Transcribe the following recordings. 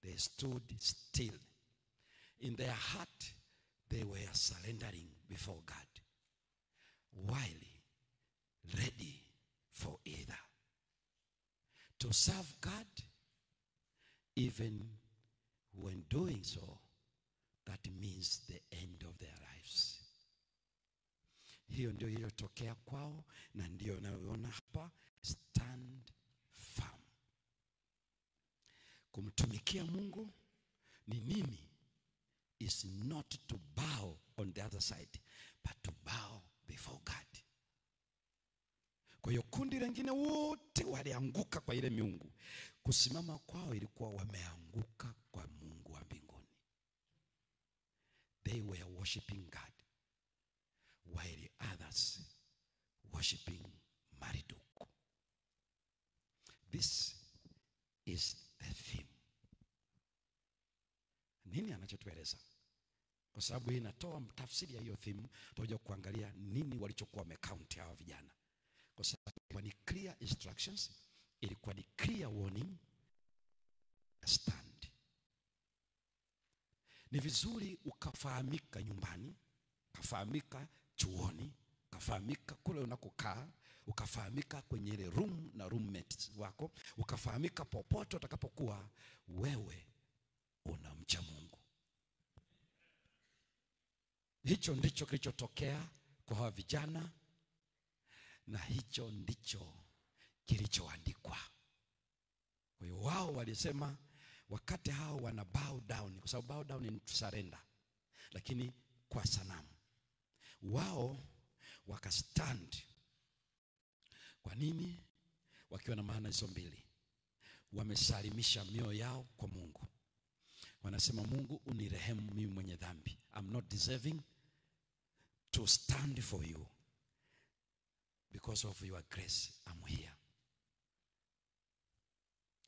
they stood still. In their heart, they were surrendering before God, while ready for either to serve God, even when doing so, that means the end of their lives. Hiyo ndio iliyotokea kwao, na ndio naona hapa, stand firm. Kumtumikia Mungu ni nini? Is not to bow on the other side, but to bow before God. Kwa hiyo kundi lingine wote walianguka kwa ile miungu. Kusimama kwao ilikuwa wameanguka kwa Mungu wa mbinguni. They were worshiping God, while others worshiping Marduk. This is the theme. Nini anachotueleza? Kwa sababu hii inatoa tafsiri ya hiyo theme, tutakuja kuangalia nini walichokuwa wamecount hawa vijana. Kwa sababu ilikuwa ni clear instructions, ilikuwa ni clear warning, stand. Ni vizuri ukafahamika nyumbani, ukafahamika chuoni, ukafahamika kule unakokaa, ukafahamika kwenye ile room na roommates wako, ukafahamika popote utakapokuwa, wewe unamcha Mungu. Hicho ndicho kilichotokea kwa hawa vijana, na hicho ndicho kilichoandikwa. Kwa hiyo wao walisema wakati hao wana bow down, kwa sababu bow down ni surrender, lakini kwa sanamu. Wao wakastand. Kwa nini? Wakiwa na maana hizo mbili. Wamesalimisha mioyo yao kwa Mungu. Wanasema, Mungu unirehemu mimi mwenye dhambi. I'm not deserving to stand for you. Because of your grace, I'm here.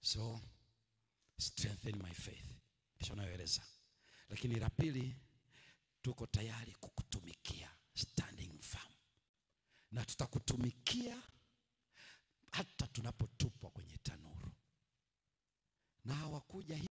So, strengthen my faith. Kisha naeleza. Lakini la pili, tuko tayari kukutumikia, standing firm. Na tutakutumikia hata tunapotupwa kwenye tanuru. Na hawakuja